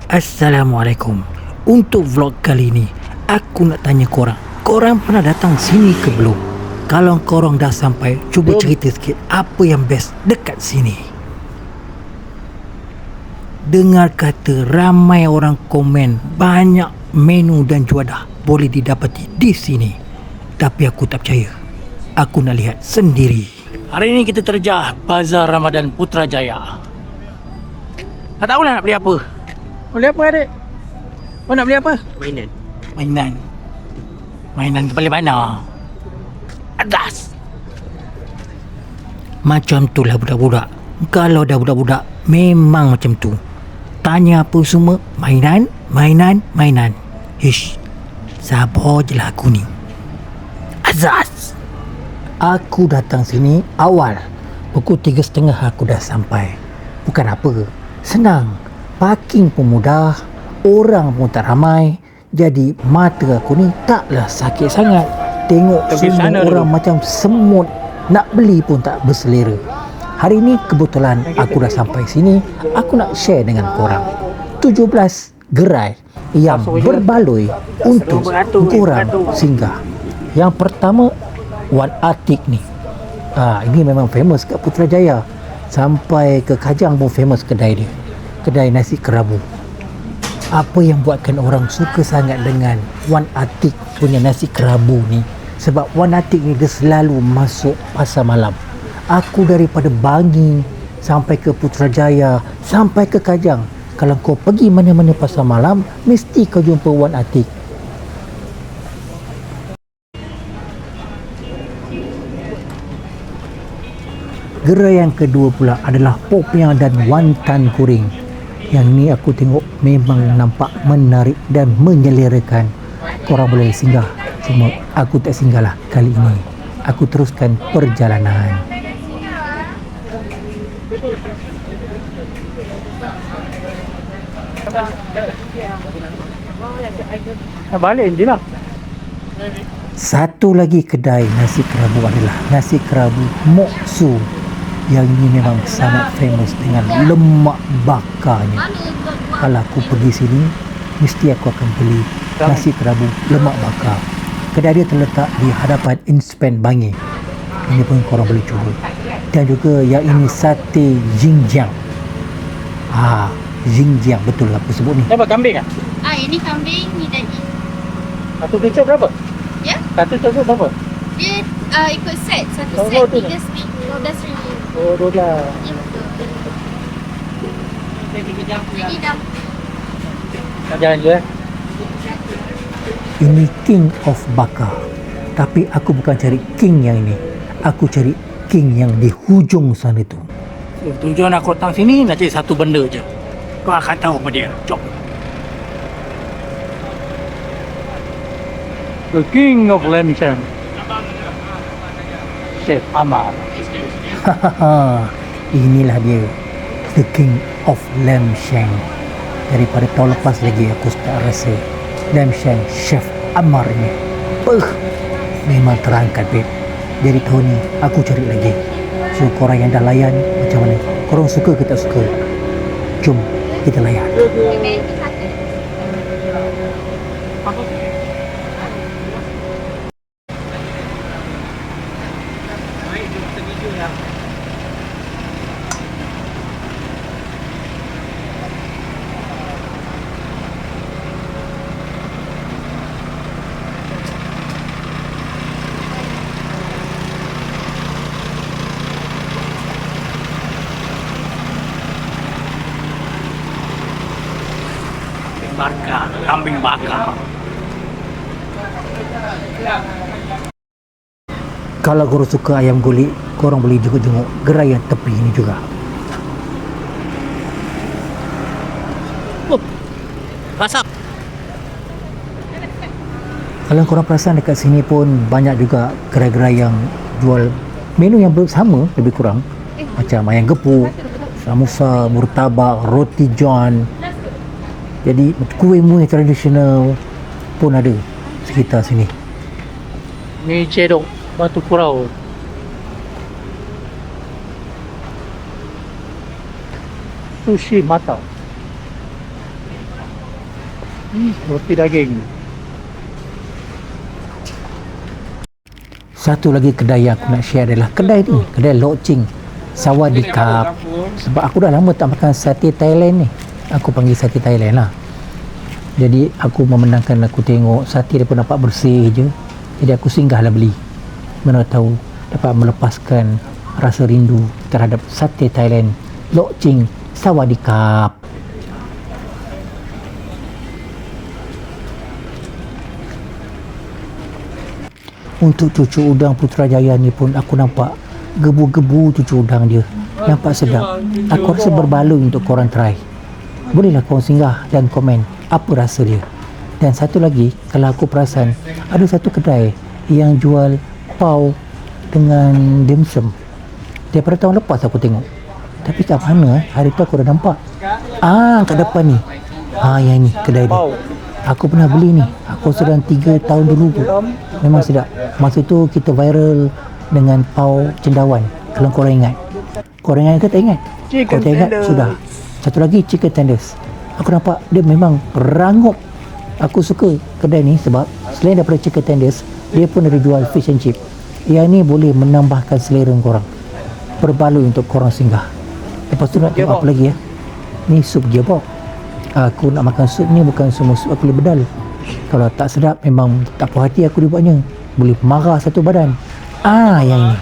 Assalamualaikum. Untuk vlog kali ni, aku nak tanya korang. Korang pernah datang sini ke belum? Kalau korang dah sampai, cuba cerita sikit apa yang best dekat sini. Dengar kata ramai orang komen banyak menu dan juadah boleh didapati di sini. Tapi aku tak percaya. Aku nak lihat sendiri. Hari ini kita terjah Bazar Ramadan Putrajaya. Tak tahulah nak beli apa. Beli apa adik? Kau nak beli apa? Mainan kepala mana? Adas. Macam tu lah budak-budak. Kalau dah budak-budak memang macam tu. Tanya apa semua, mainan. Ish, sabar je lah aku ni. Azaz. Aku datang sini awal. Pukul 3.30 aku dah sampai. Bukan apa, senang. Parking pun mudah, orang pun tak ramai. Jadi mata aku ni taklah sakit sangat. Tengok semua orang dulu macam semut. Nak beli pun tak berselera. Hari ni kebetulan aku dah sampai sini. Aku nak share dengan korang 17 gerai yang berbaloi untuk korang singgah. Yang pertama, Wan Atik ni. Ini memang famous kat Putrajaya. Sampai ke Kajang pun famous kedai dia. Kedai nasi kerabu. Apa yang buatkan orang suka sangat dengan Wan Atik punya nasi kerabu ni? Sebab Wan Atik ni dia selalu masuk pasar malam. Aku daripada Bangi sampai ke Putrajaya, sampai ke Kajang, kalau kau pergi mana-mana pasar malam, mesti kau jumpa Wan Atik. Gerai yang kedua pula adalah Popiah dan Wantan Goreng. Yang ni aku tengok memang nampak menarik dan menyelerakan. Korang boleh singgah. Cuma aku tak singgah lah kali ini. Aku teruskan perjalanan. Balik je lah. Satu lagi kedai nasi kerabu adalah nasi kerabu Mok Su. Yang ini memang sangat famous dengan lemak bakarnya. Kalau aku pergi sini, mesti aku akan beli nasi kerabu lemak bakar. Kedai dia terletak di hadapan Inspan Bangi. Ini pun korang boleh cuba. Dan juga yang ini sate Jinjiang. Jinjiang, betul aku sebut ni. Apa kambing ah? Ini kambing, ni daging. Satu kecap berapa? Ya? Satu kecap berapa? Dia ikut set. Satu Oh, set tu 12,000. Oh, 12. Ya, betul. Ini dah. Jalan je. Ini King of Bakar. Tapi aku bukan cari King yang ini. Aku cari King yang di hujung sana tu. Tujuan aku datang sini nak cari satu benda je. Kau akan tahu apa dia. Jom. The King of Lam Shan. Chef Amar. Inilah dia, The King of Lam Shan. Daripada tahun lepas lagi aku start rasa Lam Shan Chef Amar ni memang terangkat babe. Jadi tahun ni aku cari lagi. So korang yang dah layan macam mana? Korang suka ke tak suka? Jom kita layan. Bakar, kambing bakar. Kalau korang suka ayam gulik, korang boleh juga tengok gerai yang tepi ini juga. Masak. Kalau korang perasan dekat sini pun banyak juga gerai-gerai yang jual menu yang sama lebih kurang. Macam ayam gepuk, samosa, murtabak, roti john. Jadi kuih-muih tradisional pun ada sekitar sini. Ni cedok batu kurau. Sushi matang. Roti daging. Satu lagi kedai yang aku nak share adalah kedai ni, kedai Lok Ching Sawadikap. Sebab aku dah lama tak makan sate Thailand ni. Aku panggil sate Thailand lah. Jadi aku memandangkan, aku tengok sate dia pun nampak bersih je. Jadi aku singgahlah beli. Mana tahu dapat melepaskan rasa rindu terhadap sate Thailand Lok Ching Sawadikap. Untuk cucu udang Putrajaya ni pun aku nampak gebu-gebu cucu udang dia. Nampak sedap. Aku rasa berbaloi untuk korang try. Bolehlah korang singgah dan komen apa rasa dia. Dan satu lagi, kalau aku perasan, ada satu kedai yang jual pau dengan dimsum. Daripada tahun lepas aku tengok. Tapi kat mana hari tu aku dah nampak. Kat depan ni. Yang ni kedai dia. Aku pernah beli ni. Aku sedang 3 tahun dulu pun. Memang sedap. Masa tu kita viral dengan pau cendawan. Kalau korang ingat. Korang ingat ke tak ingat? Kalau tak ingat, sudah. Satu lagi chicken tenders. Aku nampak dia memang rangup. Aku suka kedai ni sebab selain daripada chicken tenders, dia pun ada jual fish and chip. Yang ni boleh menambahkan selera korang. Berbaloi untuk korang singgah. Lepas tu nak tengok apa lagi ya. Ni sup gearbox. Aku nak makan sup ni bukan semua sup aku boleh bedal. Kalau tak sedap memang tak puas hati aku dibuatnya. Boleh marah satu badan. Yang ini.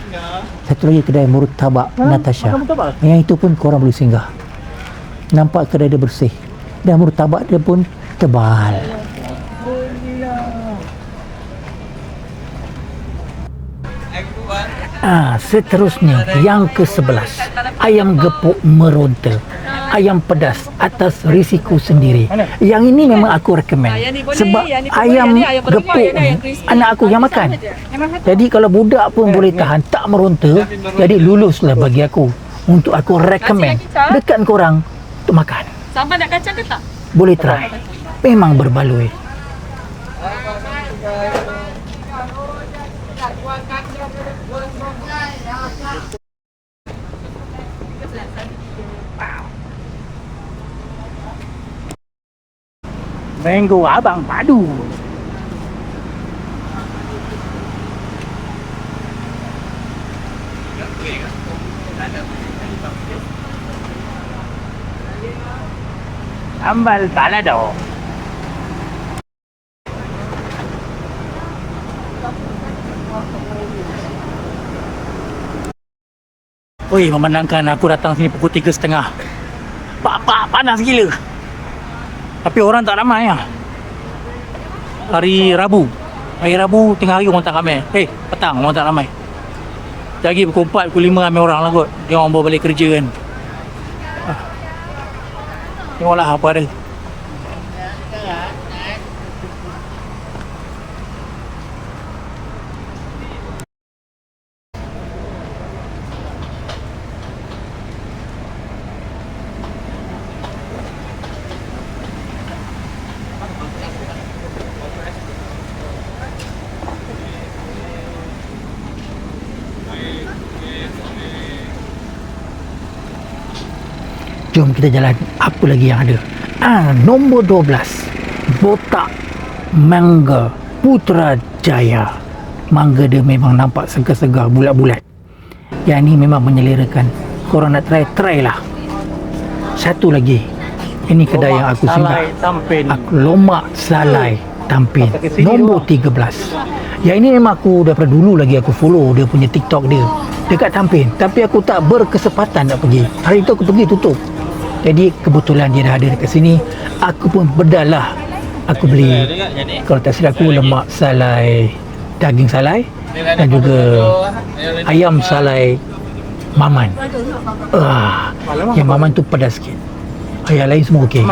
Satu lagi kedai Murtabak Natasha. Yang itu pun korang boleh singgah. Nampak kedai dia bersih. Dan murtabak dia pun tebal. Seterusnya yang ke-11, ayam gepuk meronta, ayam pedas atas risiko sendiri. Yang ini memang aku recommend sebab ayam gepuk ni anak aku yang makan. Jadi kalau budak pun boleh tahan tak meronta, jadi luluslah bagi aku. Untuk aku recommend dekat korang untuk makan. Sambal nak kacang ke tak? Boleh try. Memang berbaloi. Mango Abang Padu. Sambal balado. Oi, memandangkan aku datang sini pukul 3.30. Panas gila. Tapi orang tak ramai lah. Hari Rabu tengah hari orang tak ramai. Petang orang tak ramai. Lagi pukul 4, pukul 5 ramai orang lah kot. Dia orang bawa balik kerja kan. Tengoklah apa ada. Jom kita jalan. Apa lagi yang ada? Nombor 12, botak mangga Putrajaya. Mangga dia memang nampak segar-segar, bulat-bulat. Yang ni memang menyelerakan. Korang nak try lah. Satu lagi, ini kedai yang aku singgah. Lomak Salai Tampin. Nombor 13. Yang ini memang aku daripada dulu lagi aku follow dia punya TikTok dia dekat Tampin. Tapi aku tak berkesempatan nak pergi. Hari itu aku pergi tutup. Jadi kebetulan dia dah ada dekat sini. Aku pun bedal lah. Aku beli, kalau tak silap aku, lemak salai, daging salai, dan juga ayam salai Maman. Yang Maman tu pedas sikit. Yang lain semua okey.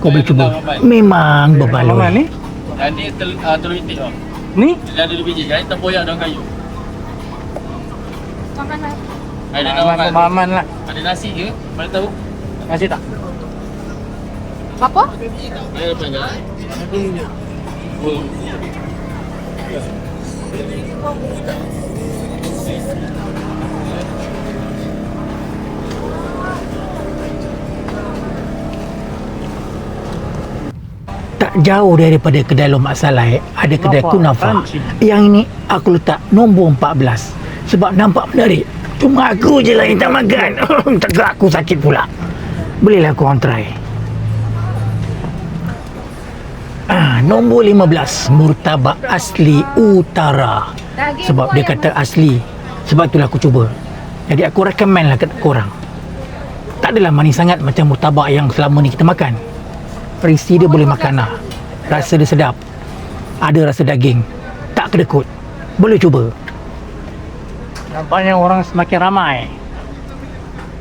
Kau boleh cuba. Memang berbaloi. Maman ni? Ini telur itik tau. Ni? Dia ada 2 biji. Yang ni tempoyak daun kayu. Ada Maman, Maman lah. Ada nasi ke? Mana tahu? Nasi tak? Apa? Ada apa enggak? Tak jauh daripada kedai Lomak Salai ada kedai Kunafa, kunafa. pancing. Yang ini aku letak nombor 14 sebab nampak menarik. Cuma aku je lah yang tak makan. Tegak aku sakit pula. Bolehlah korang try. Nombor 15, murtabak asli utara. Sebab dia kata asli. Sebab itulah aku cuba. Jadi aku recommend lah kat korang. Tak adalah manis sangat macam murtabak yang selama ni kita makan. Risi dia boleh makan lah. Rasa dia sedap. Ada rasa daging. Tak kedekut. Boleh cuba. Nampaknya orang semakin ramai.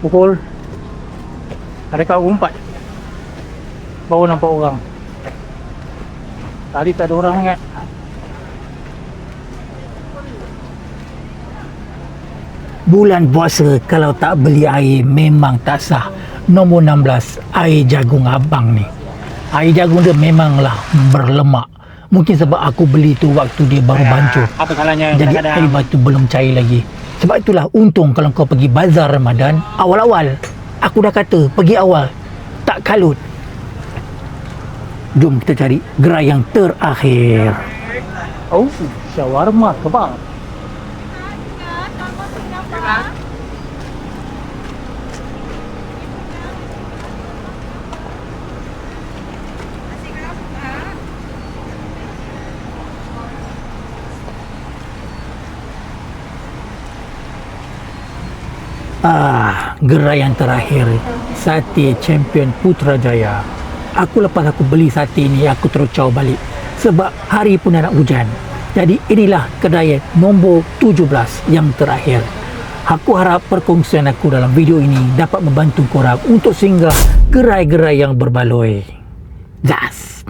Pukul ada kat 4 baru nampak orang. Tadi tak ada orang sangat. Bulan puasa kalau tak beli air memang tak sah. Nombor 16, air jagung abang ni. Air jagung dia memanglah berlemak. Mungkin sebab aku beli tu waktu dia baru bancuh. Apa salahnya Jadi kadang-kadang air batu belum cair lagi. Sebab itulah untung kalau kau pergi bazar Ramadan awal-awal. Aku dah kata pergi awal tak kalut. Jom kita cari gerai yang terakhir. oh, shawarma kebab. Gerai yang terakhir, sate champion Putrajaya. Aku lepas aku beli sate ni, aku terus caw balik sebab hari pun nak hujan. Jadi inilah kedai nombor 17 yang terakhir. Aku harap perkongsian aku dalam video ini dapat membantu korang untuk singgah gerai-gerai yang berbaloi. Jas.